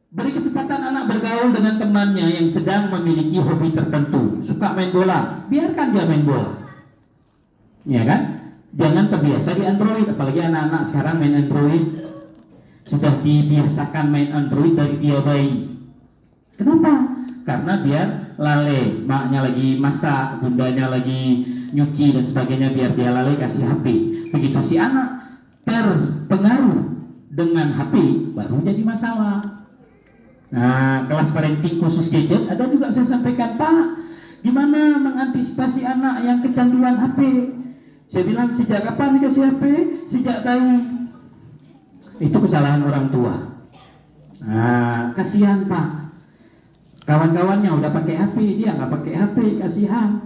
Beri kesempatan anak bergaul dengan temannya yang sedang memiliki hobi tertentu. Suka main bola, biarkan dia main bola. Ya kan? Jangan terbiasa di Android, apalagi anak-anak sekarang main Android. Sudah dibiasakan main Android dari dia bayi. Kenapa? Karena biar lalai, maknya lagi masak, bundanya lagi nyuci dan sebagainya, biar dia lalai kasih HP. Begitu si anak terpengaruh dengan HP, baru jadi masalah. Nah, kelas parenting khusus gadget ada juga saya sampaikan, Pak, gimana mengantisipasi anak yang kecanduan HP? Saya bilang, sejak kapan dikasih HP? Sejak bayi. Itu kesalahan orang tua. Nah, kasihan Pak. Kawan-kawannya udah pakai HP, dia nggak pakai HP, kasihan.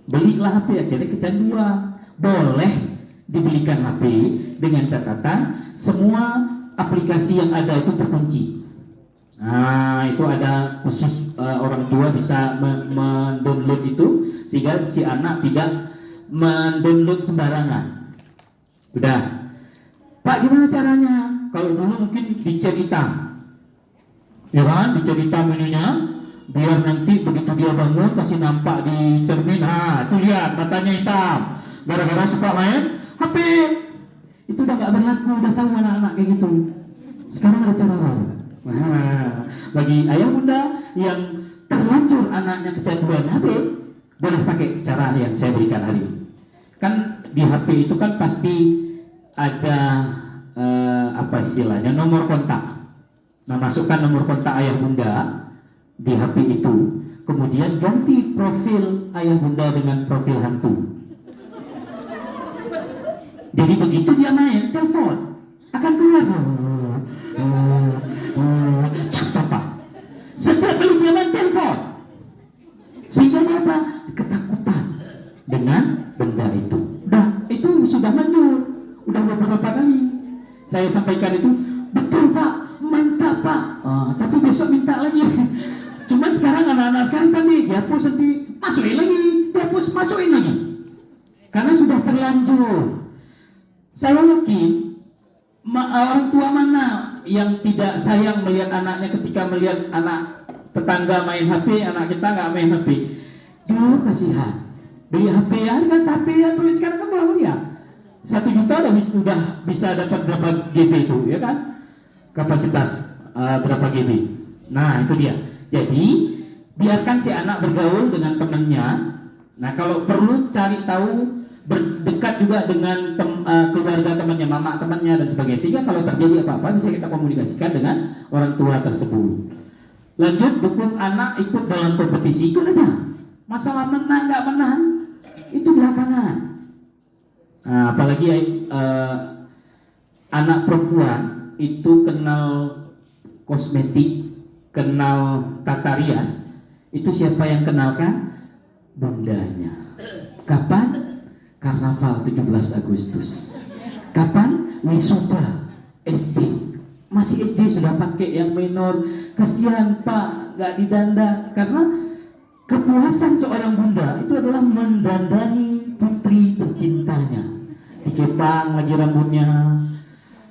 Belilah HP, akhirnya kecanduan. Boleh dibelikan HP dengan catatan semua aplikasi yang ada itu terkunci. Nah, itu ada khusus orang tua bisa mendownload itu sehingga si anak tidak mendownload sembarangan. Udah. Pak, gimana caranya? Kalau dulu mungkin dicat hitam, ya kan? Dicat hitam ininya, biar nanti begitu dia bangun kasih nampak di cermin. Ah, tuh lihat matanya hitam. Gara-gara suka main HP. Itu udah gak berlaku, udah tahu anak-anak kayak gitu. Sekarang ada cara baru. Nah, bagi ayah bunda yang terlanjur anaknya kecanduan HP, boleh pakai cara yang saya berikan hari ini. Kan di HP itu kan pasti ada apa istilahnya, nomor kontak. Nah, masukkan nomor kontak ayah bunda di HP itu, kemudian ganti profil ayah bunda dengan profil hantu. Jadi begitu dia main telepon akan keluar apa? Setiap kali dia main telepon, sehingga dia apa? Ketakutan dengan benda itu. Itu sudah manjur, udah beberapa kali saya sampaikan itu. Betul Pak, mantap Pak. Tapi besok minta lagi. Cuman sekarang anak-anak sekarang kan nih, dihapus nanti masukin lagi, dihapus masukin lagi, karena sudah terlanjur. Saya yakin orang tua mana yang tidak sayang melihat anaknya ketika melihat anak tetangga main HP, anak kita nggak main HP. Duh, kasihan. Beli HP, harga HP Android sekarang kan berapa ya? 1 juta udah bisa dapat berapa GB itu, ya kan? Kapasitas berapa GB. Nah, itu dia. Jadi biarkan si anak bergaul dengan temannya. Nah, kalau perlu cari tahu, berdekat juga dengan keluarga temannya, mama temannya dan sebagainya, sehingga kalau terjadi apa-apa bisa kita komunikasikan dengan orang tua tersebut. Lanjut, dukung anak ikut dalam kompetisi, ikut aja. Masalah menang nggak menang itu belakangan. Nah, apalagi anak perempuan itu kenal kosmetik, kenal tata rias, itu siapa yang kenalkan? Bundanya. Kapan? Karnaval 17 Agustus. Kapan? Wisuda SD. Masih SD sudah pakai yang minor. Kasihan Pak, gak didanda. Karena kepuasan seorang bunda itu adalah mendandani putri tercintanya. Dikepang lagi rambutnya,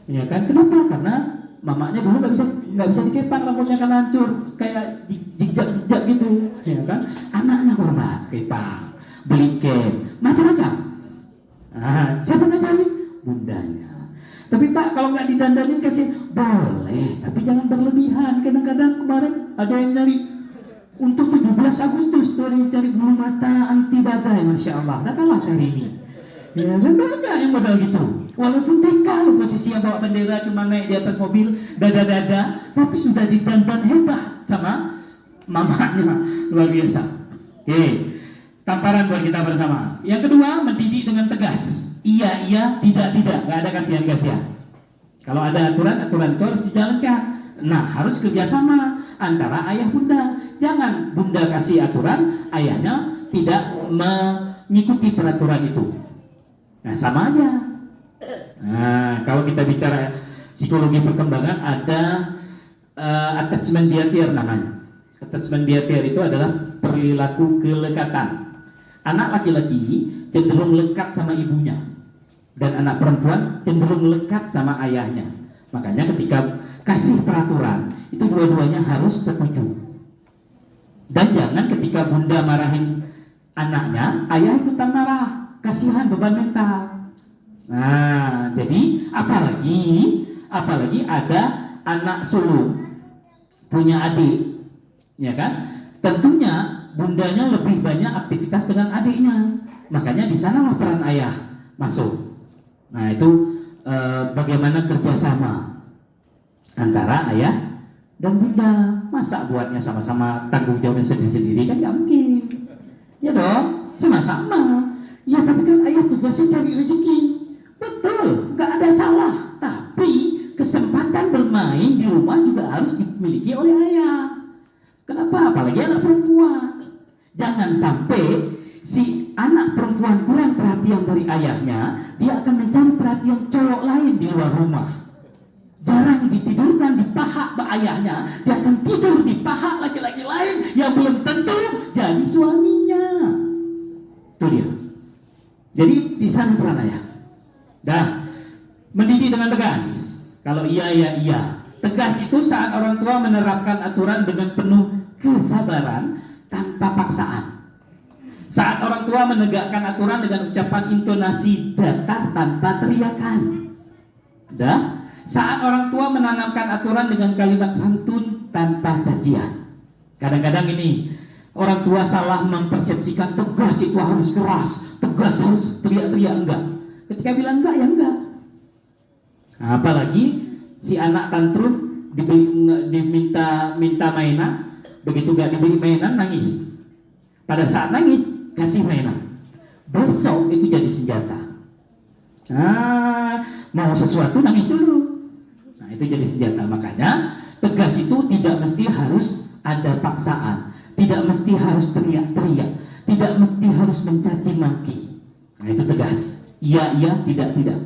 ya kan? Kenapa? Karena mamanya dulu nggak bisa dikepang rambutnya, kan hancur kayak jejak gitu, ya kan? Anaknya korban kepang, beli cap, macam-macam. Siapa ngajarin? Bundanya. Tapi Pak, kalau nggak didandanin kasih, boleh, tapi jangan berlebihan. Kadang-kadang kemarin ada yang nyari untuk 17 Agustus tuh, ada yang cari bulu mata anti badai, Masya Allah. Nggak kalah hari ini. Ya kan, banyak yang modal gitu. Walaupun TK lo posisinya bawa bendera, cuma naik di atas mobil, dada-dada, tapi sudah didandan hebat sama mamanya, luar biasa. Oke. Tamparan buat kita bersama. Yang kedua, mendidik dengan tegas. Iya, iya, tidak, tidak. Gak ada kasihan-kasihan. Kalau ada aturan itu harus dijalankan. Nah, harus kerjasama antara ayah bunda. Jangan bunda kasih aturan, ayahnya tidak mengikuti peraturan itu. Nah, sama aja. Nah, kalau kita bicara psikologi perkembangan, ada attachment behavior namanya. Attachment behavior itu adalah perilaku kelekatan. Anak laki-laki cenderung lekat sama ibunya, dan anak perempuan cenderung lekat sama ayahnya. Makanya ketika kasih peraturan, itu dua-duanya harus setuju. Dan jangan ketika bunda marahin anaknya, ayah ikutan marah, kasihan beban mental. Nah, jadi apalagi ada anak sulung punya adik, ya kan? Tentunya bundanya lebih banyak aktivitas dengan adiknya, makanya di sanalah peran ayah masuk. Nah, itu bagaimana kerjasama antara ayah dan bunda. Masa buatnya sama-sama tanggung jawabnya sendiri-sendiri kan nggak mungkin, ya dong, sama-sama. Ya tapi kan ayah tugasnya cari rezeki, betul, nggak ada salah. Tapi kesempatan bermain di rumah juga harus dimiliki oleh ayah. Kenapa? Apalagi anak perempuan. Jangan sampai si anak perempuan kurang perhatian dari ayahnya, dia akan mencari perhatian cowok lain di luar rumah. Jarang ditidurkan di paha ayahnya, dia akan tidur di paha laki-laki lain yang belum tentu jadi suaminya. Itu dia. Jadi di sana peran ayah. Dah, mendidik dengan tegas. Kalau iya ya iya. Tegas itu saat orang tua menerapkan aturan dengan penuh kesabaran tanpa paksaan. Saat orang tua menegakkan aturan dengan ucapan intonasi datar tanpa teriakan. Dah. Saat orang tua menanamkan aturan dengan kalimat santun tanpa cacian. Kadang-kadang ini orang tua salah mempersepsikan tegas itu harus keras, tegas harus teriak-teriak. Enggak. Ketika bilang enggak ya enggak. Nah, apalagi si anak tantrum diminta mainan, begitu enggak diberi mainan nangis. Pada saat nangis kasih mainan. Besok itu jadi senjata. Mau sesuatu nangis dulu. Itu jadi senjata. Makanya tegas itu tidak mesti harus ada paksaan, tidak mesti harus teriak-teriak, tidak mesti harus mencaci maki. Nah itu tegas. Iya iya, tidak tidak.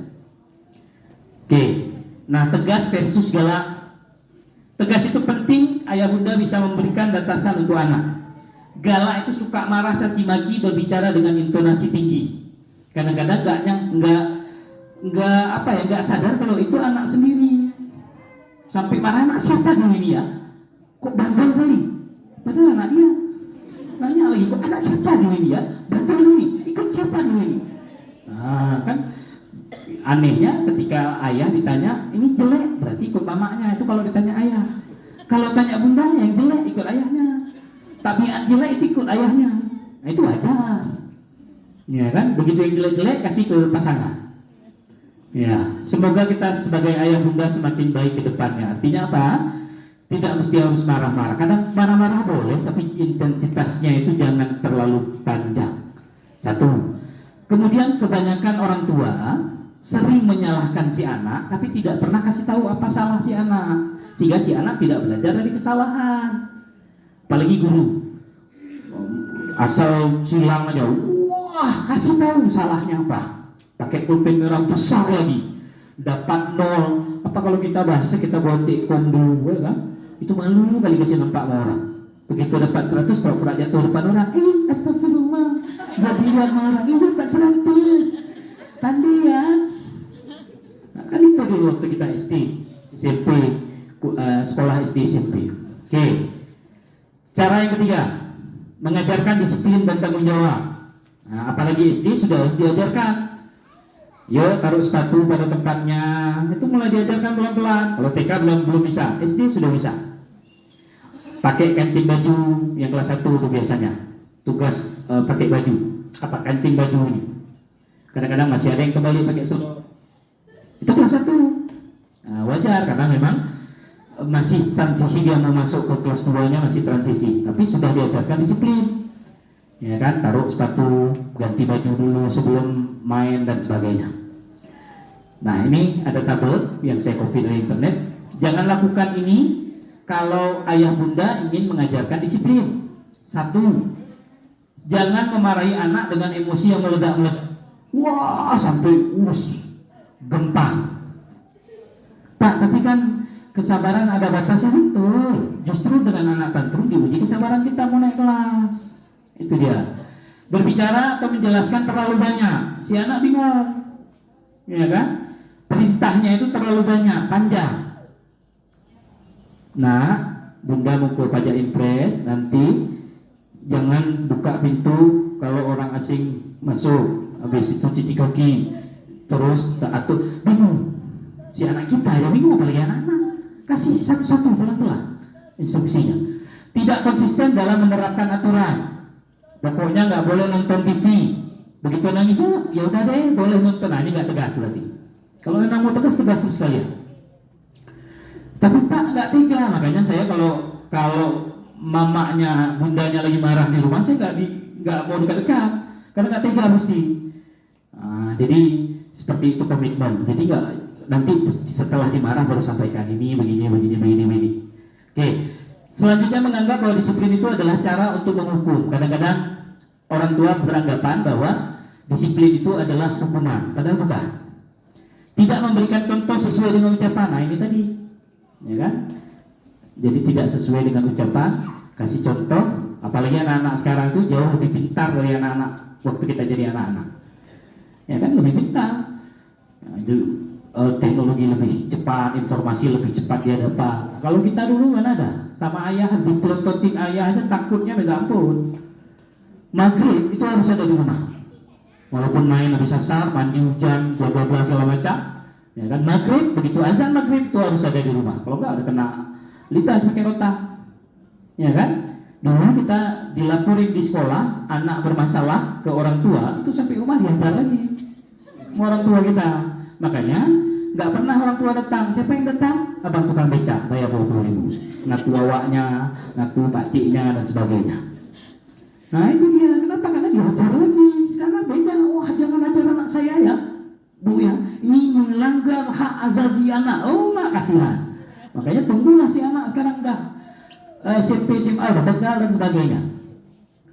Oke. Nah tegas versus galak. Tegas itu penting, ayah bunda bisa memberikan batasan untuk anak. Galak itu suka marah, caci maki, berbicara dengan intonasi tinggi. Kadang-kadang nggak sadar kalau itu anak sendiri. Sampai marah, anak siapa dulu ini ya? Kok bandel kali? Padahal anak dia. Nanya lagi, kok anak siapa dulu ini ya? Bandel kali, ikut siapa dulu ini? Nah kan anehnya ketika ayah ditanya, ini jelek, berarti ikut mamanya. Itu kalau ditanya ayah. Kalau tanya bundanya yang jelek, ikut ayahnya. Tabiat jelek itu ikut ayahnya. Nah itu wajar. Ya kan, begitu yang jelek-jelek kasih ke pasangan. Ya, semoga kita sebagai ayah bunda semakin baik ke depannya. Artinya apa? Tidak mesti harus marah-marah. Kadang marah-marah boleh, tapi intensitasnya itu jangan terlalu panjang. Satu. Kemudian kebanyakan orang tua sering menyalahkan si anak, tapi tidak pernah kasih tahu apa salah si anak, sehingga si anak tidak belajar dari kesalahan. Apalagi guru, asal silang aja, wah kasih tahu salahnya apa. Pakai pulpen merah besar lagi, dapat 0. Apa kalau kita bahasa kita botik kombo kan? Itu malu kali kasih nampak orang. Begitu dapat 100 pura-pura jatuh depan orang. Astagfirullah, gak dilihat marah. Ini dapat 100. Pandai ya. Nah, kan itu dulu waktu kita SD, SMP, sekolah SD SMP. Oke. Cara yang ketiga, mengajarkan disiplin dan tanggung jawab. Nah, apalagi SD sudah harus diajarkan. Yo, taruh sepatu pada tempatnya. Itu mulai diajarkan pelan-pelan. Kalau TK belum bisa, SD sudah bisa. Pakai kancing baju yang kelas 1 itu biasanya. Tugas pakai baju. Apa kancing baju ini? Kadang-kadang masih ada yang kembali pakai solo. Itu kelas 1. Nah, wajar karena memang masih transisi, dia mau masuk ke kelas 2-nya masih transisi. Tapi sudah diajarkan disiplin. Ya kan, taruh sepatu, ganti baju dulu sebelum main dan sebagainya. Nah ini ada tabel yang saya copy dari internet. Jangan lakukan ini kalau ayah bunda ingin mengajarkan disiplin. 1. Jangan memarahi anak dengan emosi yang meledak-meledak. Wah sampai gempa. Pak, tapi kan kesabaran ada batasnya. Betul. Justru dengan anak tantrum diuji kesabaran kita mau naik kelas. Itu dia. Berbicara atau menjelaskan terlalu banyak, si anak bingung, ya kan? Perintahnya itu terlalu banyak, panjang. Nah, bunda mau ke pajak impres, nanti jangan buka pintu kalau orang asing masuk, habis itu cuci kaki, terus tak atur. Bingung, si anak kita yang bingung, apalagi anak-anak. Kasih satu-satu pelan-pelan instruksinya. Tidak konsisten dalam menerapkan aturan. Pokoknya nggak boleh nonton TV. Begitu nangis, ya udah deh, boleh nonton. Nah, ini nggak tegas berarti. Kalau memang mau tegas, tegas terus sekalian. Tapi Pak nggak tega, makanya saya kalau mamanya, bundanya lagi marah di rumah, saya nggak mau dekat-dekat, karena nggak tega mesti. Nah, jadi seperti itu komitmen. Jadi nggak, nanti setelah dimarah baru sampaikan ini begini. Oke. Selanjutnya menganggap bahwa disiplin itu adalah cara untuk menghukum. Kadang-kadang orang tua beranggapan bahwa disiplin itu adalah hukuman, padahal bukan. Tidak memberikan contoh sesuai dengan ucapan. Nah, ini tadi, ya kan? Jadi tidak sesuai dengan ucapan, kasih contoh. Apalagi anak-anak sekarang itu jauh lebih pintar dari anak-anak waktu kita jadi anak-anak. Ya kan, lebih pintar. Teknologi lebih cepat, informasi lebih cepat dia dapat. Kalau kita dulu mana ada, sama ayah dipelototin ayah aja takutnya minta ampun. Maghrib itu harus ada di rumah. Walaupun main habis asar, mandi hujan, bla bla bla segala macam. Ya kan, maghrib begitu azan maghrib itu harus ada di rumah. Kalau enggak ada kena lidas pakai rotak. Ya kan? Dulu kita dilaporin di sekolah, anak bermasalah ke orang tua, itu sampai rumah diajar lagi sama orang tua kita. Makanya nggak pernah orang tua datang. Siapa yang datang? Abang tukang becak, bayar 20.000. Ngaku awaknya, ngaku pakciknya dan sebagainya. Nah itu dia, kenapa? Karena diajar lagi. Sekarang beda. Wah, jangan ajar anak saya ya, Bu ya. Ini melanggar hak azazi anak. Oh, nggak, kasihan. Makanya tunggulah si anak sekarang udah SMP, SMA, udah begal dan sebagainya.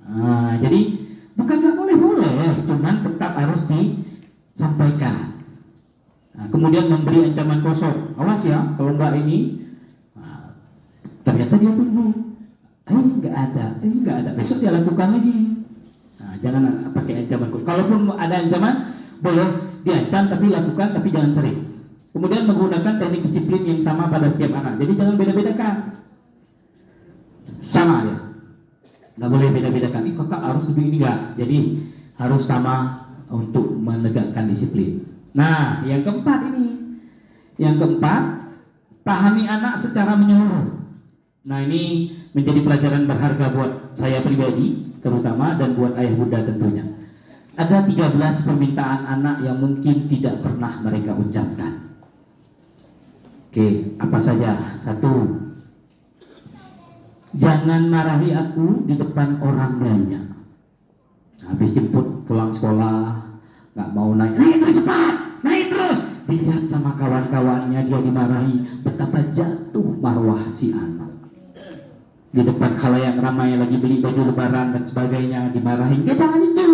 Nah, jadi bukan nggak boleh, cuman tetap harus disampaikan. Nah, kemudian memberi ancaman kosong. Awas ya, kalau enggak ini, nah, ternyata dia tunggu. Nggak ada. Besok dia lakukan lagi. Nah, jangan pakai ancaman kosong. Kalaupun ada ancaman, boleh diancam tapi lakukan, tapi jangan sering. Kemudian menggunakan teknik disiplin yang sama pada setiap anak. Jadi jangan beda-bedakan. Sama ya. Nggak boleh beda-bedakan. Kakak harus begini enggak. Jadi harus sama untuk menegakkan disiplin. Nah, yang keempat ini. Yang keempat, pahami anak secara menyeluruh. Nah, ini menjadi pelajaran berharga buat saya pribadi, terutama, dan buat ayah bunda tentunya. Ada 13 permintaan anak yang mungkin tidak pernah mereka ucapkan. Oke, apa saja? 1. Jangan marahi aku di depan orang banyak. Habis jemput pulang sekolah, nggak mau naik terus cepat, naik terus. Dilihat sama kawan-kawannya dia dimarahi, betapa jatuh marwah si anak. Di depan khalayak ramai lagi beli baju lebaran dan sebagainya, dimarahi. Jangan itu,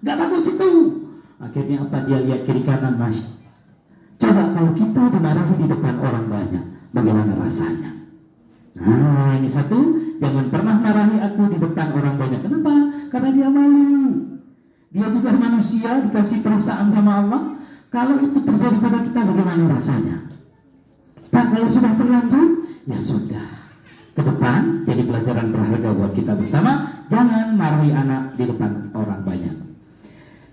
nggak bagus itu. Akhirnya apa? Dia lihat kiri kanan, masih. Coba kalau kita dimarahi di depan orang banyak, bagaimana rasanya? Nah, ini 1, jangan pernah marahi aku di depan orang banyak. Kenapa? Karena dia malu. Dia juga manusia, dikasih perasaan sama Allah. Kalau itu terjadi pada kita, bagaimana rasanya? Pak, kalau sudah terlanjur, ya sudah. Ke depan jadi pelajaran berharga buat kita bersama. Jangan marahi anak di depan orang banyak.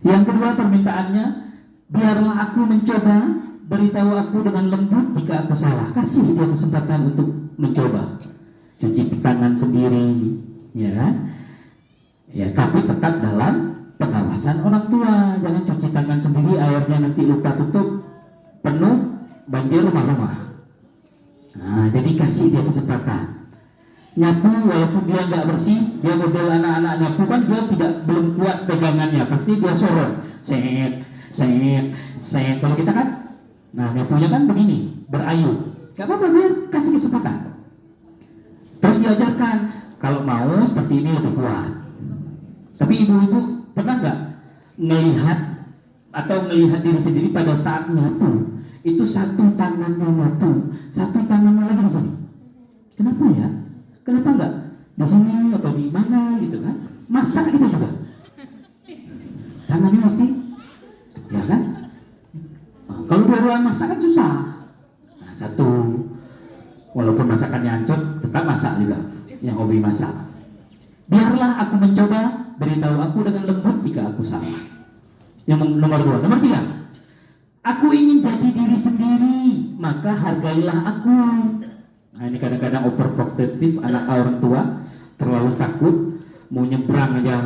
Yang kedua permintaannya, biarlah aku mencoba, beritahu aku dengan lembut jika aku salah. Kasih dia kesempatan untuk mencoba. Cuci tangan sendiri, ya kan? Ya, tapi tetap dalam pengawasan orang tua. Jangan cuci tangan sendiri, airnya nanti lupa tutup, penuh, banjir rumah-rumah. Nah, jadi kasih dia kesempatan. Nyapu walaupun dia nggak bersih, dia model anak-anak nyapu kan dia belum kuat pegangannya, pasti dia sorot, set. Kalau kita kan, nah nyapunya kan begini, berayun. Gak apa-apa, biar kasih kesempatan. Terus diajarkan, kalau mau seperti ini lebih kuat. Tapi ibu-ibu pernah nggak melihat diri sendiri pada saat nyapu? Itu satu tangannya nyapu, satu tangannya lagi di sini. Kenapa ya? Kenapa nggak di sini atau di mana gitu kan? Masak gitu juga. Tangannya mesti, ya kan? Nah, kalau dua-duaan masak kan susah. Nah, 1, walaupun masakannya hancur, tetap masak juga. Yang hobi masak. Biarlah aku mencoba, beritahu aku dengan lembut jika aku salah. Yang nomor 2. Nomor 3. Aku ingin jadi diri sendiri, maka hargailah aku. Nah, ini kadang-kadang overprotective anak orang tua, terlalu takut, mau nyebrang aja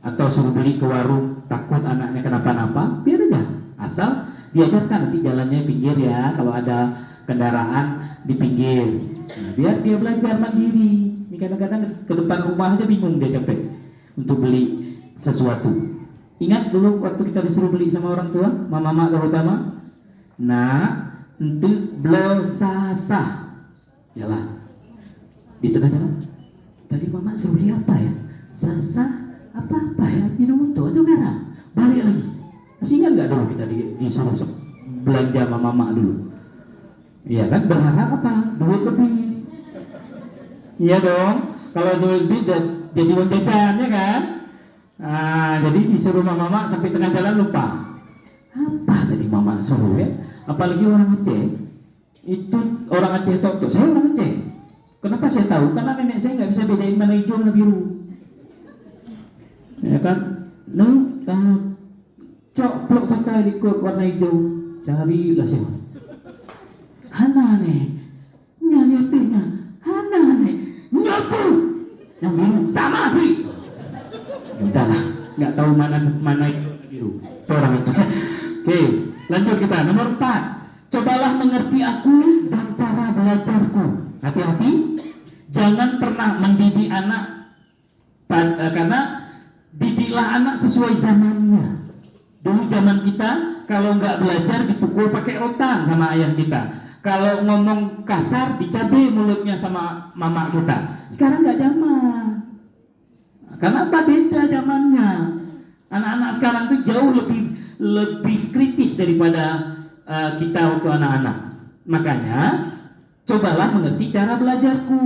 atau suruh beli ke warung, takut anaknya kenapa-napa, biar aja. Asal diajarkan nanti jalannya pinggir ya, kalau ada kendaraan di pinggir. Nah, biar dia belajar mandiri. Ini kadang-kadang ke depan rumah aja bingung dia capek untuk beli sesuatu. Ingat dulu waktu kita disuruh beli sama orang tua, mama terutama. Nah, untuk blosasa. Yalah. Di tengah jalan. Tadi mama suruh beli apa ya? Sasa apa ya? Ajinomoto itu merah. Balik lagi. Masih ingat nggak dulu kita disuruh belanja sama mama dulu? Iya kan, berharap apa? Duit lebih. Iya dong. Kalau duit lebih jadi uang jajan ya kan? Nah, jadi disuruh mama sampai tengah jalan lupa. Apa tadi mama suruh ya? Apalagi orang Aceh. Itu orang Aceh tok. Saya orang Aceh. Kenapa saya tahu? Karena nenek saya nggak bisa bedain mana hijau mana biru. Ya kan? Coplok kakak ikut warna hijau. Carilah saya. Hana nih, nyanyinya, Hana nih, nyapu, yang biru sama sih. Udahlah, nggak tahu mana itu biru. Orang itu. Oke, lanjut kita. Nomor 4. Cobalah mengerti aku dan cara belajarku. Hati-hati, jangan pernah mendidik anak karena didiklah anak sesuai zamannya. Dulu zaman kita kalau nggak belajar dipukul pakai rotan sama ayah kita. Kalau ngomong kasar dicabai mulutnya sama mama kita. Sekarang nggak zaman. Kenapa beda zamannya? Anak-anak sekarang tuh jauh lebih kritis daripada kita waktu anak-anak. Makanya cobalah mengerti cara belajarku.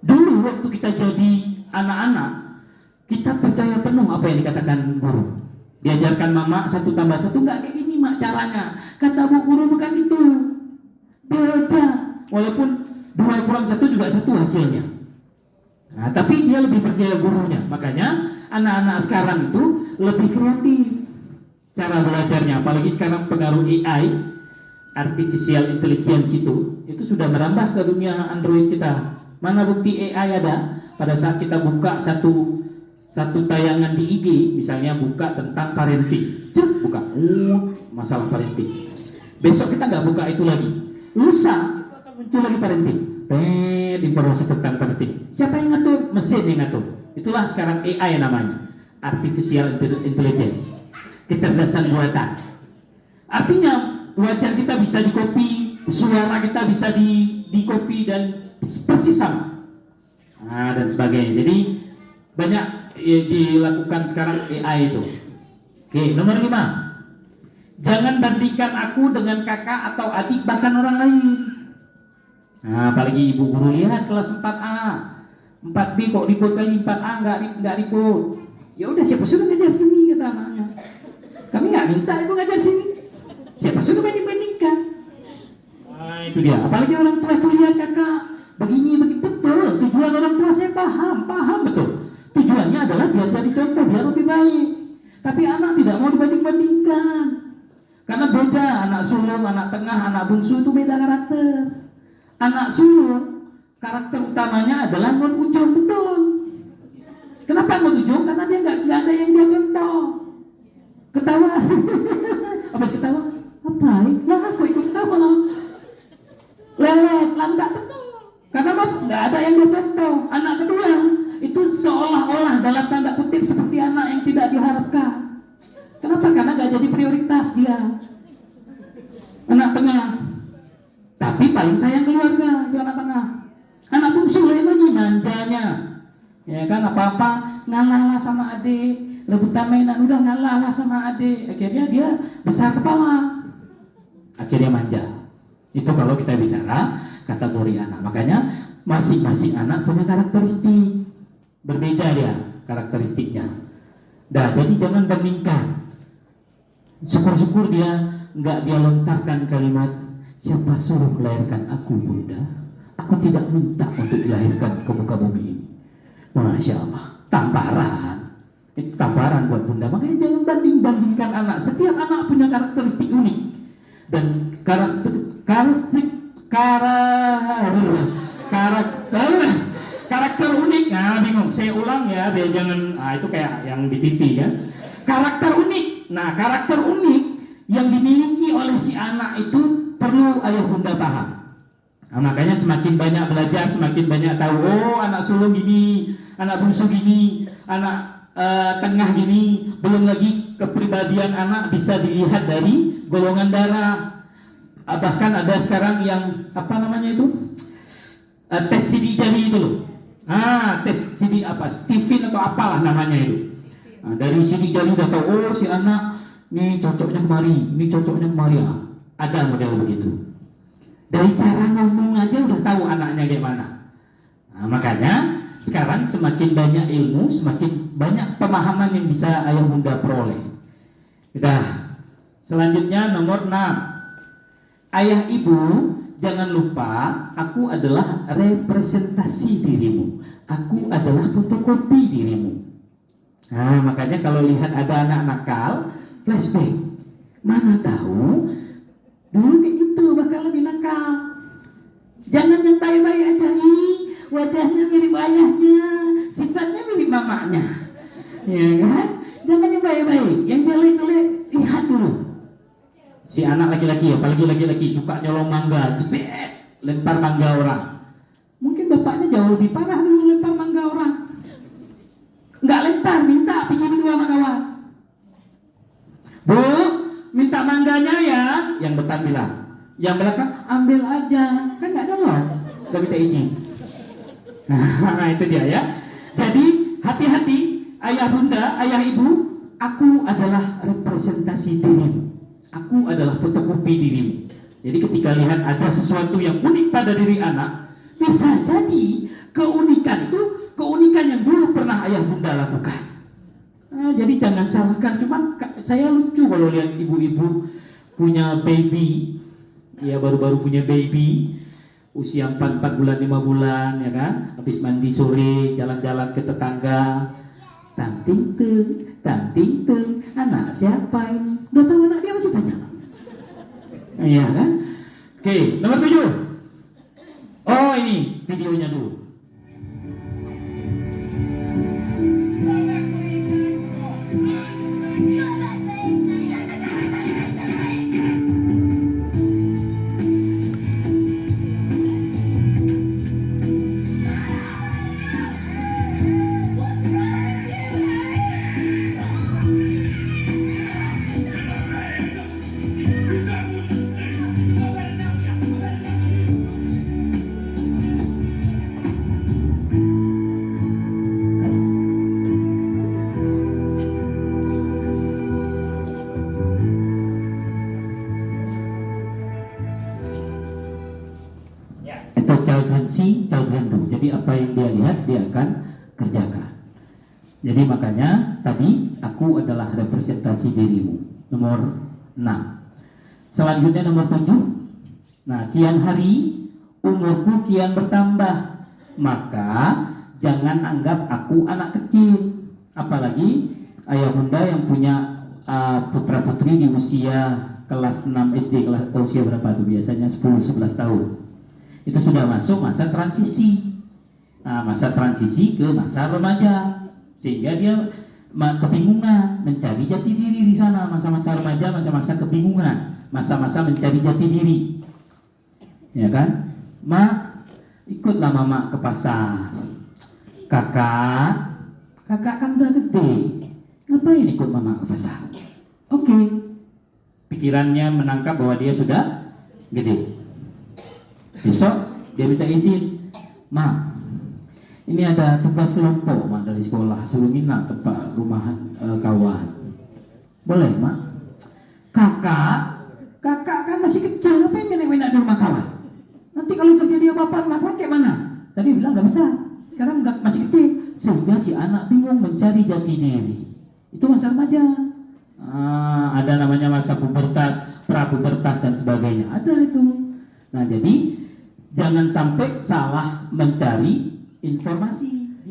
Dulu waktu kita jadi anak-anak, kita percaya penuh apa yang dikatakan guru. Diajarkan mama 1 tambah 1 nggak kayak gini mak caranya. Kata bu guru bukan itu. Beda. Walaupun 2 kurang 1 juga 1 hasilnya. Nah, tapi dia lebih percaya gurunya. Makanya anak-anak sekarang itu lebih kreatif cara belajarnya. Apalagi sekarang pengaruh AI, artificial intelligence itu sudah merambah ke dunia Android kita. Mana bukti AI ada? Pada saat kita buka satu tayangan di IG, misalnya buka tentang parenting, buka masalah parenting. Besok kita nggak buka itu lagi, lusa itu akan muncul lagi parenting, informasi tentang parenting. Siapa yang ngatur? Mesin yang ngatur. Itulah sekarang AI namanya, artificial intelligence, kecerdasan buatan. Artinya wajah kita bisa dikopi, suara kita bisa dikopi dan persis sama, dan sebagainya. Jadi banyak dilakukan sekarang AI itu. Oke, nomor 5. Jangan bandingkan aku dengan kakak atau adik bahkan orang lain. Nah, apalagi ibu guru lihat kelas 4A, 4B kok ribut kali, 4A nggak ribut. Ya udah, siapa suruh ngajar sini, kata anaknya. Kami nggak minta itu ngajar sini. Siapa suruh banding-bandingkan? Nah, itu dia. Apalagi orang tua itu lihat kakak begini betul. Tujuan orang tua saya paham betul. Tujuannya adalah biar jadi contoh, biar lebih baik. Tapi anak tidak mau dibanding-bandingkan. Karena beda, anak sulung, anak tengah, anak bungsu itu beda karakter. Anak sulung, karakter utamanya adalah ngon ujung, betul. Kenapa ngon ujung? Karena dia nggak ada yang dia contoh. Ketawa. Apa sih ketawa? Apa? Lah aku ikut ketawa. Lelet, lambat, betul. Karena nggak ada yang dia contoh. Anak kedua itu seolah-olah dalam tanda kutip seperti anak yang tidak diharapkan. Kenapa? Karena nggak jadi prioritas dia. Anak tengah, tapi paling sayang keluarga itu anak tengah. Anak bungsu lain lagi manjanya, ya kan, apa-apa ngalah sama adik, rebutan mainan udah ngalah sama adik, akhirnya dia besar kepala, akhirnya manja. Itu kalau kita bicara kategori anak. Makanya masing-masing anak punya karakteristik. Berbeda dia karakteristiknya. Jadi jangan bandingkan. Syukur-syukur dia nggak dia lontarkan kalimat siapa suruh melahirkan aku, Bunda? Aku tidak minta untuk dilahirkan ke muka bumi ini. Masya Allah, tamparan. Itu tamparan buat Bunda. Makanya jangan banding-bandingkan anak. Setiap anak punya karakteristik unik. Dan karakter unik. Nah, bingung. Saya ulang ya, biar jangan. Itu kayak yang di TV ya. Karakter unik. Nah, karakter unik yang dimiliki oleh si anak itu perlu ayah bunda paham. Nah, makanya semakin banyak belajar, semakin banyak tahu. Oh, anak sulung gini, anak bungsu gini, anak tengah gini. Belum lagi kepribadian anak bisa dilihat dari golongan darah. Bahkan ada sekarang yang apa namanya itu, tes sidik jari itu loh. Tes sidik apa, Stephen atau apalah namanya itu. Dari sidik jari udah tahu, oh si anak ini cocoknya kemari, ini cocoknya kemari. Ada model begitu. Dari cara ngomong aja udah tahu anaknya gimana. Makanya sekarang semakin banyak ilmu, semakin banyak pemahaman yang bisa ayah bunda peroleh. Udah. Selanjutnya nomor 6. Ayah ibu, jangan lupa aku adalah representasi dirimu. Aku adalah fotokopi dirimu. Nah, makanya kalau lihat ada anak nakal, flashback. Mana tahu dulu kayak gitu bakal lebih nakal. Jangan yang baik-baik aja, wajahnya mirip ayahnya, sifatnya mirip mamanya, ya kan? Jangan yang baik-baik, yang jelek-jelek lihat dulu. Si anak laki-laki, apalagi laki-laki suka nyolong mangga, cepet lempar mangga orang. Mungkin bapaknya jauh lebih parah dulu lempar mangga orang. Nggak lempar, minta pinjam dua sama kawan. Bu, minta mangganya ya. Yang depan bilang, yang belakang ambil aja, kan nggak ada loh, nggak minta izin. Nah itu dia ya. Jadi hati-hati ayah bunda, ayah ibu, aku adalah representasi dirimu. Aku adalah fotokopi dirimu. Jadi ketika lihat ada sesuatu yang unik pada diri anak, bisa jadi keunikan itu keunikan yang dulu pernah ayah bunda lakukan. Jadi jangan salahkan. Cuma saya lucu kalau lihat ibu-ibu punya baby, ya baru-baru punya baby, usia 4 bulan 5 bulan, ya kan? Habis mandi sore, jalan-jalan ke tetangga, tang ting ting, anak siapa ini? Udah tahu anak dia masih tanya. Iya kan? Oke, nomor 7. Oh ini videonya dulu. Jadi apa yang dia lihat dia akan kerjakan. Jadi makanya tadi aku adalah representasi dirimu. Nomor 6. Selanjutnya nomor 7. Nah, kian hari umurku kian bertambah, maka jangan anggap aku anak kecil. Apalagi ayah bunda yang punya putra putri di usia kelas 6 SD, kelas usia berapa tuh biasanya 10-11 tahun. Itu sudah masuk masa transisi. Masa transisi ke masa remaja, sehingga dia kebingungan mencari jati diri di sana. Masa-masa remaja, masa-masa kebingungan, masa-masa mencari jati diri, ya kan? Ikutlah mama ke pasar. Kakak kan udah gede, ngapain ikut mama ke pasar? Oke. Pikirannya menangkap bahwa dia sudah gede. Besok dia minta izin, Ma, ini ada tugas kelompok mak dari sekolah, suruh nginap tempat rumah kawan. Boleh mak? Kakak kan masih kecil, ngapain nginap di rumah kawan? Nanti kalau terjadi apa-apa kayak mana? Tadi bilang gak bisa, sekarang masih kecil. Sehingga si anak bingung mencari jati diri. Itu masa remaja. Ada namanya masa pubertas, prapubertas dan sebagainya. Ada itu. Nah, jadi jangan sampai salah mencari informasi.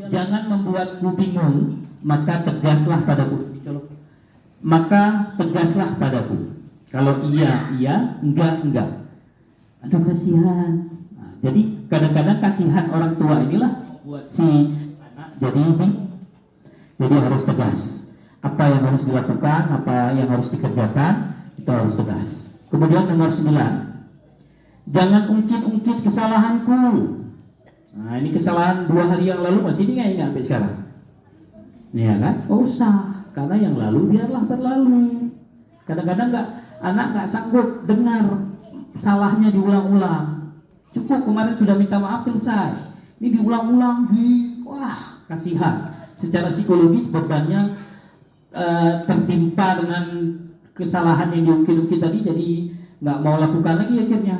Jangan membuatku bingung, maka tegaslah padaku. Maka tegaslah padaku. Kalau iya, iya, enggak. Aduh, kasihan. Nah, jadi kadang-kadang kasihan orang tua inilah buat si anak jadi harus tegas. Apa yang harus dilakukan, apa yang harus dikerjakan, itu harus tegas. Kemudian nomor 9, jangan ungkit-ungkit kesalahanku. Nah, ini kesalahan 2 hari yang lalu masih diingat sampai sekarang. Iya kan? Oh, usah, karena yang lalu biarlah berlalu. Kadang-kadang anak nggak sanggup dengar salahnya diulang-ulang. Cukup kemarin sudah minta maaf, selesai. Ini diulang-ulang, wah, kasihan. Secara psikologis bebannya tertimpa dengan kesalahan yang diungkit-ungkit tadi, jadi nggak mau lakukan lagi akhirnya.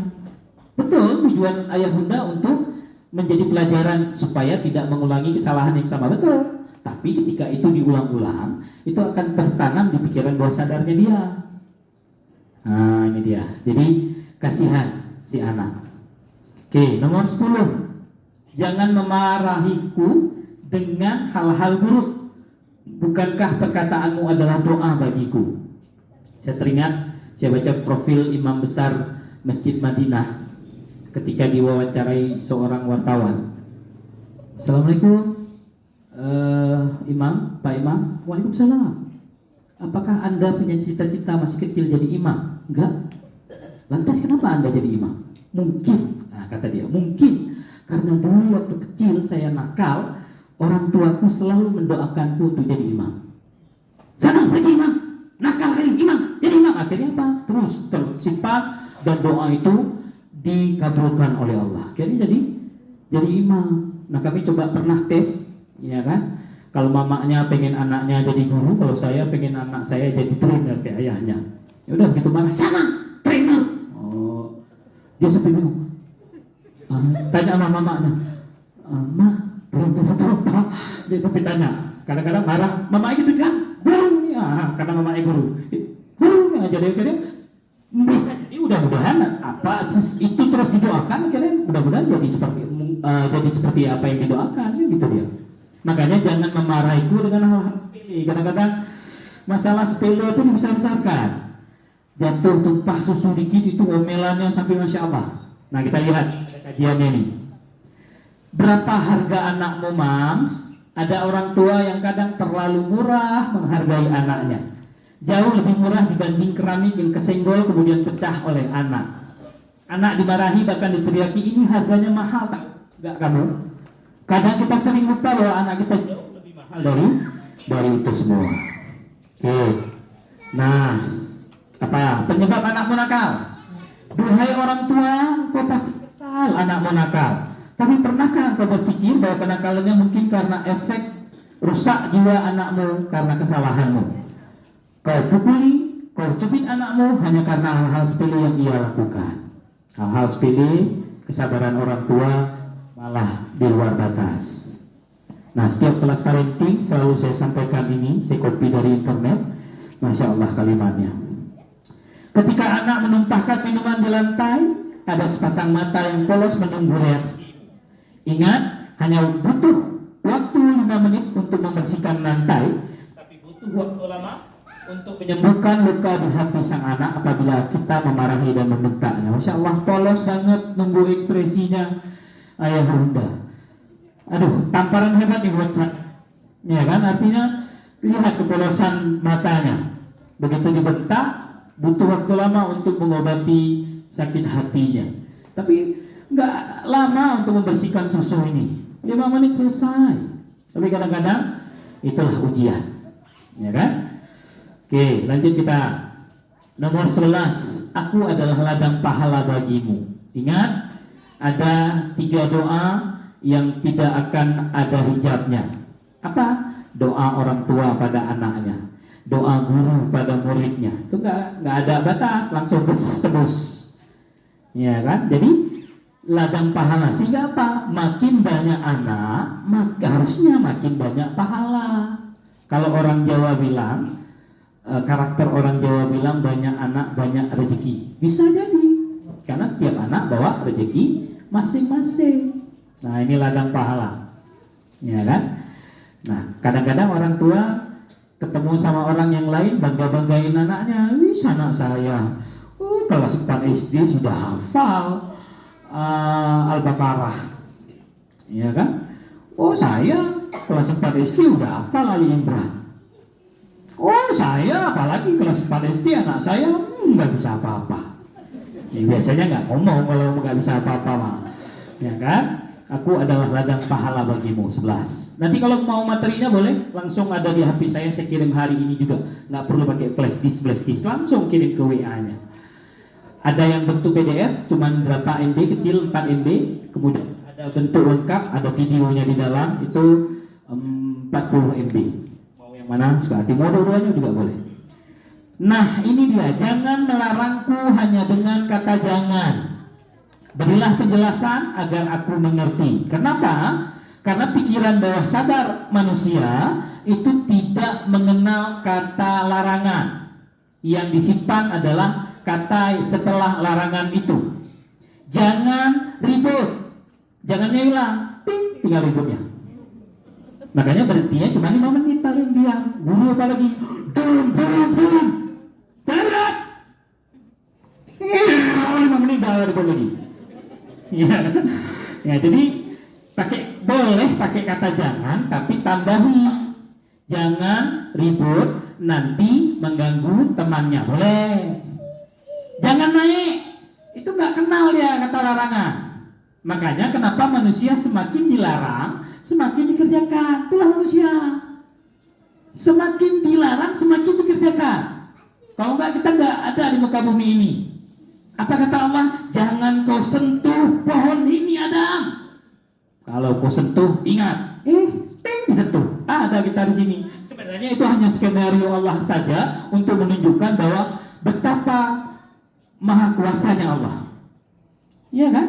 Betul, tujuan ayah bunda untuk menjadi pelajaran supaya tidak mengulangi kesalahan yang sama, betul. Tapi ketika itu diulang-ulang, itu akan tertanam di pikiran bawah sadarnya dia. Nah, ini dia. Jadi kasihan si anak. Oke, nomor 10. Jangan memarahiku dengan hal-hal buruk. Bukankah perkataanmu adalah doa bagiku? Saya teringat, saya baca profil imam besar Masjid Madinah ketika diwawancarai seorang wartawan. Assalamualaikum, Imam, Pak Imam. Waalaikumsalam. Apakah Anda punya cita-cita masih kecil jadi imam? Enggak. Lantas kenapa Anda jadi imam? Mungkin, nah, kata dia, mungkin karena dulu waktu kecil saya nakal, orang tuaku selalu mendoakanku untuk jadi imam. Sana pergi imam, nakal kali imam, jadi imam. Akhirnya apa? Terus tersimpan dan doa itu dikabulkan oleh Allah. Akhirnya jadi imam. Nah, kami coba pernah tes, ya kan? Kalau mamanya pengen anaknya jadi guru, kalau saya pengen anak saya jadi trainer kayak ayahnya. Ya udah begitu marah, sama trainer. Oh, dia sampai bingung. Tanya sama mamanya, Ma, dia sampai tanya. Kadang-kadang marah, mama gitu kan, guru ya, karena mama guru ya, jadi akhirnya bisa jadi mudah-mudahan apa itu terus didoakan, akhirnya mudah-mudahan jadi seperti apa yang didoakan, gitu dia. Makanya jangan memarahiku dengan hal-hal sepele. Kadang-kadang masalah sepele itu dibesar-besarkan. Jatuh tumpah susu dikit itu omelannya sampai Masya Allah. Nah, kita lihat kajiannya ini. Berapa harga anakmu, Mams? Ada orang tua yang kadang terlalu murah menghargai anaknya. Jauh lebih murah dibanding keramik yang kesenggol kemudian pecah oleh anak. Anak dimarahi bahkan diteriaki, ini harganya mahal, tak? Enggak kamu? Kadang kita sering lupa bahwa anak kita jauh lebih mahal dari itu semua. Oke. Nah, apa penyebab anakmu nakal? Duhai orang tua, kau pasti kesal anakmu nakal. Tapi pernahkah kau berpikir bahwa kenakalannya mungkin karena efek rusak jiwa anakmu karena kesalahanmu? Kau pukuli, kau cubit anakmu hanya karena hal-hal sepele yang ia lakukan. Hal-hal sepele, kesabaran orang tua malah di luar batas. Nah, setiap kelas parenting selalu saya sampaikan ini, saya copy dari internet. Masya Allah kalimatnya. Ketika anak menumpahkan minuman di lantai, ada sepasang mata yang polos menunggu reaksi. Ingat, hanya butuh waktu 5 menit untuk membersihkan lantai, tapi butuh waktu lama untuk menyembuhkan luka di hati sang anak apabila kita memarahi dan membentaknya. Masya Allah, polos banget nunggu ekspresinya ayah bunda. Aduh, tamparan hebat nih buat saya. Ya kan, artinya lihat kepolosan matanya. Begitu dibentak, butuh waktu lama untuk mengobati sakit hatinya. Tapi nggak lama untuk membersihkan susu ini, 5 menit selesai. Tapi kadang-kadang itulah ujian, ya kan? Oke, lanjut kita. Nomor 11, aku adalah ladang pahala bagimu. Ingat, ada 3 doa yang tidak akan ada hijabnya. Apa? Doa orang tua pada anaknya, doa guru pada muridnya. Itu nggak ada batas, langsung tebus, ya kan? Jadi ladang pahala, sehingga apa? Makin banyak anak, maka harusnya makin banyak pahala. Kalau orang Jawa bilang, karakter orang Jawa bilang banyak anak banyak rezeki. Bisa jadi, karena setiap anak bawa rezeki masing-masing. Nah, ini ladang pahala, ya kan? Nah, kadang-kadang orang tua ketemu sama orang yang lain bangga-banggain anaknya. Wih, anak saya kelas 4 SD sudah hafal Al-Baqarah, ya kan? Oh, saya kelas 4 SD udah hafal Ali Imran. Oh, saya apalagi kelas 4 SD anak saya nggak bisa apa-apa. Ya, biasanya nggak ngomong kalau nggak bisa apa-apa mah, ya kan? Aku adalah ladang pahala bagimu 11. Nanti kalau mau materinya boleh langsung ada di HP saya kirim hari ini juga. Nggak perlu pakai flash disk, langsung kirim ke WA-nya. Ada yang bentuk PDF, cuman berapa MB kecil, 4 MB. Kemudian ada bentuk lengkap, ada videonya di dalam, itu 40 MB. Mau yang mana? Suka hati, mau dua-duanya juga boleh. Nah, ini dia, jangan melarangku hanya dengan kata jangan. Berilah penjelasan agar aku mengerti. Kenapa? Karena pikiran bawah sadar manusia itu tidak mengenal kata larangan. Yang disimpan adalah kata setelah larangan itu. Jangan ribut. Jangannya hilang. Tinggal ributnya. Makanya berhentinya cuma 5 menit paling dia. Guru apa lagi? Dum. Darat. 5 menit dah ribut lagi. Ya, jadi boleh pakai kata jangan, tapi tambahi jangan ribut nanti mengganggu temannya, boleh. Jangan naik, itu nggak kenal dia kata larangan. Makanya kenapa manusia semakin dilarang semakin dikerjakan, itulah manusia. Semakin dilarang semakin dikerjakan. Kalau nggak kita nggak ada di muka bumi ini. Apa kata Allah? Jangan kau sentuh pohon ini, Adam. Kalau kau sentuh, ingat, disentuh. Ada kita di sini. Sebenarnya itu hanya skenario Allah saja untuk menunjukkan bahwa betapa maha kuasanya Allah. Iya kan?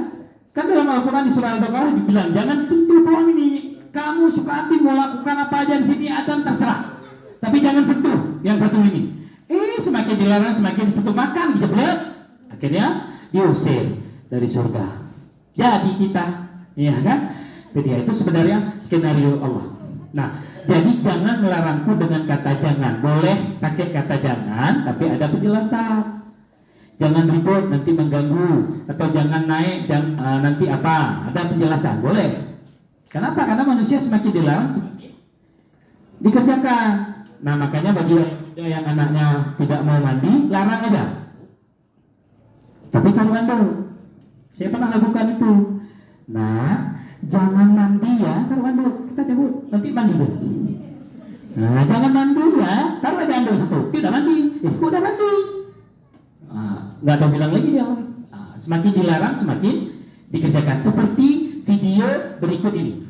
Kan dalam Al-Quran di surah Al-Baqarah dibilang jangan sentuh pohon ini. Kamu suka hati mau lakukan apa aja di sini, Adam, terserah. Tapi jangan sentuh yang satu ini. Semakin dilarang semakin sentuh, makan dijeblek. Akhirnya diusir dari surga. Jadi kita, ya kan? Jadi itu sebenarnya skenario Allah. Nah, jadi jangan melarangku dengan kata jangan. Boleh pakai kata jangan, tapi ada penjelasan. Jangan ribut nanti mengganggu, atau jangan naik nanti apa? Ada penjelasan. Boleh. Kenapa? Karena manusia semakin dilarang semakin dikerjakan. Nah, makanya bagi yang anaknya tidak mau mandi, larang aja. Tapi taruhan dulu. Saya pernah lakukan itu. Nah, jangan mandi ya, taruhan dulu. Kita cabut, nanti mandi dulu. Nah, jangan mandi ya, taruh aja ando situ. Tidak mandi, kok udah mandi? Nggak tahu bilang lagi dia. Semakin dilarang, semakin dikerjakan. Seperti video berikut ini.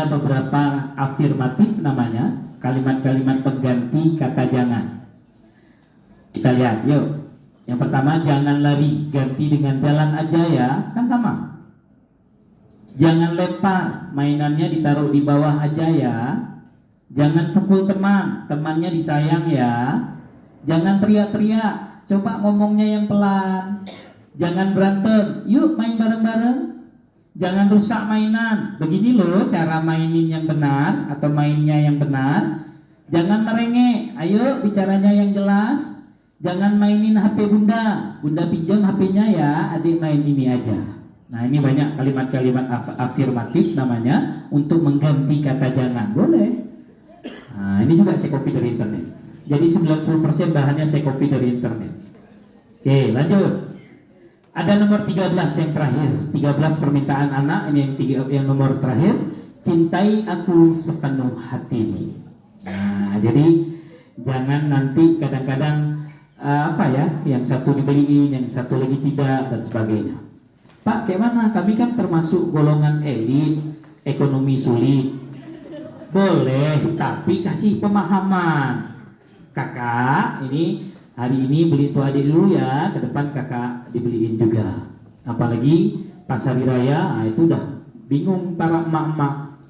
ada beberapa afirmatif namanya, kalimat-kalimat pengganti kata jangan. Kita lihat, yuk. Yang pertama, jangan lari, ganti dengan jalan aja ya, kan sama. Jangan lempar, mainannya ditaruh di bawah aja ya. Jangan pukul teman, temannya disayang ya. Jangan teriak-teriak, coba ngomongnya yang pelan. Jangan berantem, yuk main bareng-bareng. Jangan rusak mainan. Begini loh cara mainin yang benar atau mainnya yang benar. Jangan merengek, ayo bicaranya yang jelas. Jangan mainin HP bunda. Bunda pinjam HP-nya ya, adik main ini aja. Nah, ini banyak kalimat-kalimat afirmatif namanya untuk mengganti kata jangan. Boleh. Nah, ini juga saya copy dari internet. Jadi 90% bahannya saya copy dari internet. Oke, lanjut. Ada nomor 13 yang terakhir. 13 permintaan anak, ini yang nomor terakhir. Cintai aku sepenuh hatimu. Nah, jadi jangan nanti kadang-kadang yang satu dibeliin, yang satu lagi tidak, dan sebagainya. Pak, kayak mana? Kami kan termasuk golongan elit, ekonomi sulit. Boleh, tapi kasih pemahaman. Kakak, ini hari ini beli itu adik dulu ya, ke depan kakak dibeliin juga. Apalagi pas hari raya, itu udah bingung para emak-emak.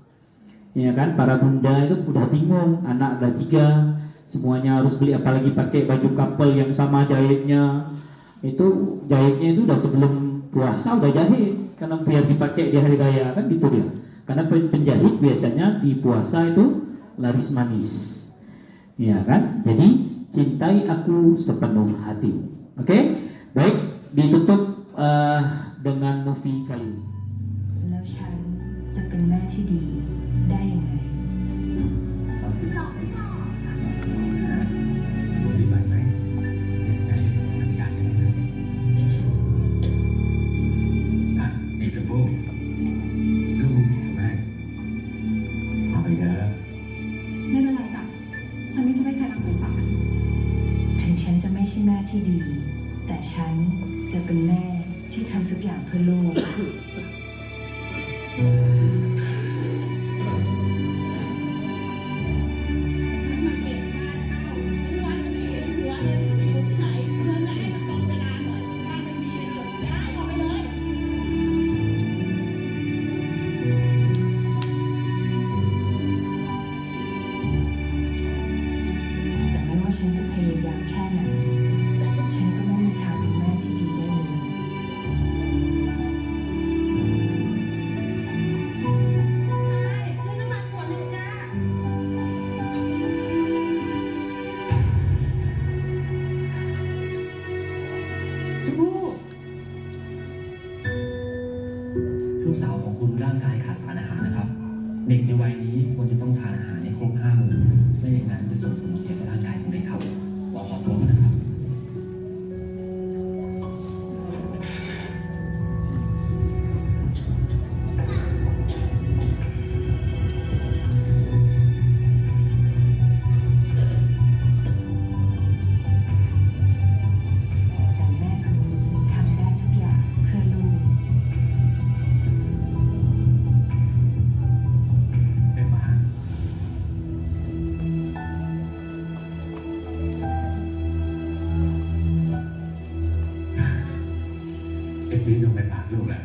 Ya kan, para bunda itu udah bingung, anak ada 3. Semuanya harus beli, apalagi pakai baju couple yang sama jahitnya. Itu jahitnya itu udah sebelum puasa udah jahit, karena biar dipakai di hari raya, kan gitu dia. Karena penjahit biasanya di puasa itu laris manis. Ya kan? Jadi cintai aku sepenuh hati. Oke? Baik, ditutup dengan movie kali ini. แล้วฉันจะเป็นแม่ที่ดีได้ยังไง ไม่เป็นไรจ้ะฉันไม่ใช่ใครรักสงสาร ถึงฉันจะไม่ใช่แม่ที่ดี แต่ฉันจะเป็นแม่ที่ทำทุกอย่างเพื่อลูก มาเก็บค่าเช่าทุกวันจะไม่เห็นหัวเลยมันไปอยู่ที่ไหนเงินไหนให้มันตรงเวลาหน่อยถ้าไม่มีเลยย้ายออกไปเลย แต่ไม่ว่าฉันจะพยายามแค่ไหน ฉันก็ไม่มีทางเป็นแม่ที่ดีได้เลย ใช่ซื้อน้ำมันขวดหนึ่งจ้า ลูกสาวของคุณร่างกายขาดสารอาหารนะครับ เด็กในวัยนี้ควรจะต้องทานอาหารให้ครบ5 มื้อไม่อย่างนั้นจะส่งผลเสียกับร่างกายของเด็กครับขอโทษนะครับ แต่แม่คนนี้ทำได้ทุกอย่างเพื่อลูก เป็นมาจะซื้อนมไปฝากลูกแหละ